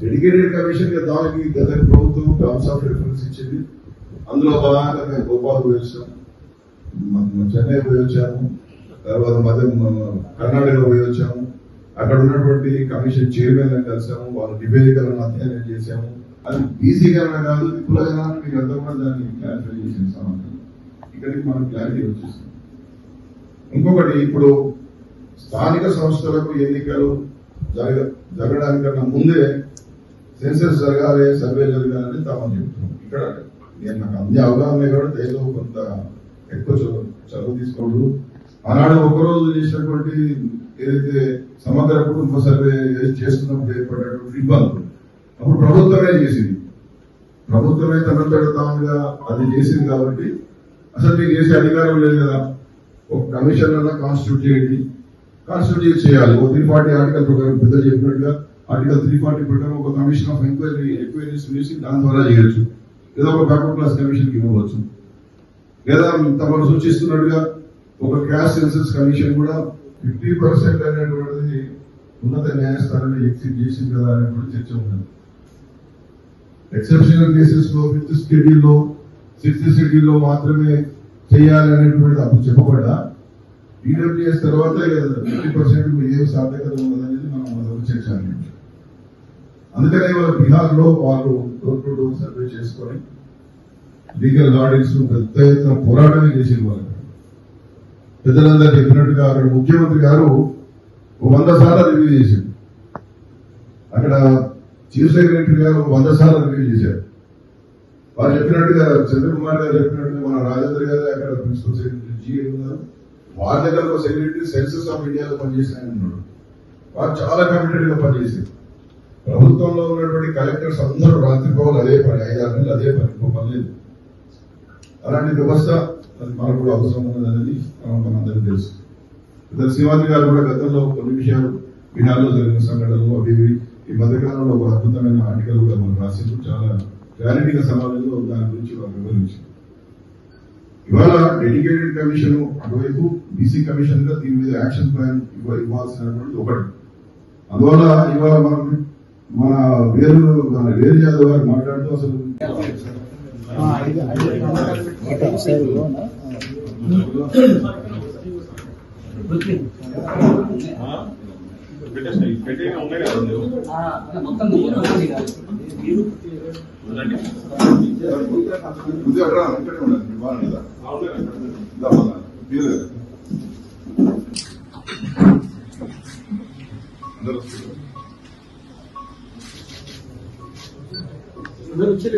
Dedicated commission గా దానికి గత ప్రభుత్వం టర్మ్స్ ఆఫ్ రిఫరెన్స్ ఇచ్చింది. అందులో భాగంగా గోపాల్ పోయి వచ్చాము, చెన్నై పోయి వచ్చాము, తర్వాత కర్ణాటక పోయి వచ్చాము. అక్కడ ఉన్నటువంటి కమిషన్ చైర్మన్ కలిసాము, వాళ్ళ నివేదికలను అధ్యయనం చేశాము. అది బీసీకరణ కాదు, కులగన, మీకు అంతా కూడా దాన్ని క్లారిఫై చేసిన సమాధానం ఇక్కడికి మనం క్లారిటీ వచ్చేసింది. ఇంకొకటి, ఇప్పుడు స్థానిక సంస్థలకు ఎన్నికలు జరగడానికన్నా ముందే సెన్సస్ జరగాలి, సర్వే జరగాలని తామని చెప్తున్నాం. ఇక్కడ నేను నాకు అన్ని అవగాహన కూడా ఏదో కొంత ఎక్కువ చదువు తీసుకోవద్దు. ఆనాడు ఒకరోజు చేసినటువంటి ఏదైతే సమగ్ర కుటుంబ సర్వే చేస్తున్నప్పుడు ఏర్పడినటువంటి ఇబ్బందులు అప్పుడు ప్రభుత్వమే చేసింది. ప్రభుత్వమే తనంతట తానుగా అది చేసింది కాబట్టి అసలు మీకు చేసే అధికారం లేదు కదా. ఒక కమిషన్ అలా కాన్స్టిట్యూట్ చేయాలి. ఒక 340 ఆర్టికల్ ప్రకారం పెద్ద చెప్పినట్టుగా ఆర్టికల్ 340 ప్రకారం ఒక కమిషన్ ఆఫ్ ఎంక్వైరీస్ వేసి దాని ద్వారా చేయొచ్చు. ఏదో ఒక బ్యాక్వర్డ్ క్లాస్ కమిషన్ కి ఇవ్వవచ్చు. లేదా తమను సూచిస్తున్నట్టుగా ఒక క్యాస్ట్ సెన్సస్ కమిషన్ కూడా 50% అనేటువంటిది ఉన్నత న్యాయస్థానాన్ని ఎక్సిట్ చేసింది కదా అనేటువంటి చర్చ ఉన్నది. ఎక్సెప్షనల్ కేసెస్ లో 5th షెడ్యూల్లో 6th షెడ్యూల్లో మాత్రమే చేయాలి అనేటువంటిది అప్పుడు చెప్పబడ్డా ఈడబ్ల్యూఎస్ తర్వాత 50% ఏం సాధ్యత ఉన్నదనేది మనం మొదలు చర్చ. అందుకనే వాళ్ళ బీహార్ లో వాళ్ళు డోర్ టు డోర్ సర్వే చేసుకొని లీగల్ ఆడిట్స్ పెద్ద ఎత్తున పోరాటమే చేసింది. వాళ్ళు పెద్దలందరూ చెప్పినట్టుగా అక్కడ ముఖ్యమంత్రి గారు 100 సార్లు రివ్యూ చేశారు. అక్కడ చీఫ్ సెక్రటరీ గారు 100 సార్లు రివ్యూ చేశారు. వాళ్ళు చెప్పినట్టుగా చంద్రకుమార్ గారు చెప్పినట్టుగా మన రాజేంద్ర గారు అక్కడ ప్రిన్సిపల్ సెక్రటరీ జీఏ ఉన్నారు. వాళ్ళ దగ్గర ఒక సెక్రటరీ సెన్సస్ ఆఫ్ ఇండియాలో పనిచేసిన ఆయన ఉన్నాడు. వాళ్ళు చాలా కమిటెడ్ గా పనిచేశారు. ప్రభుత్వంలో ఉన్నటువంటి కలెక్టర్స్ అందరూ రాత్రి పౌరులు అదే పని, 5-6 నెలలు అదే పని, ఇంకో పని లేదు. అలాంటి వ్యవస్థ మనకు కూడా అవసరం ఉన్నదనేది మనందరికీ తెలుసు. ఇద్దరు శివాజీ గారు కూడా గతంలో కొన్ని విషయాలు బీహార్లో జరిగిన సంఘటనలు అవి ఈ మధ్యకాలంలో ఒక అద్భుతమైన ఆర్టికల్ కూడా మనం రాసింది. చాలా క్లారిటీగా సమాజంలో దాని గురించి వాళ్ళు వివరించారు. ఇవాళ డెడికేటెడ్ కమిషన్ అటువైపు బీసీ కమిషన్ గా దీని మీద యాక్షన్ ప్లాన్ ఇవ్వాల్సినటువంటి ఒకటి. అందువల్ల ఇవాళ మనం మన వేరు యాదవ్ గారు మాట్లాడుతూ అసలు అందరూ వచ్చి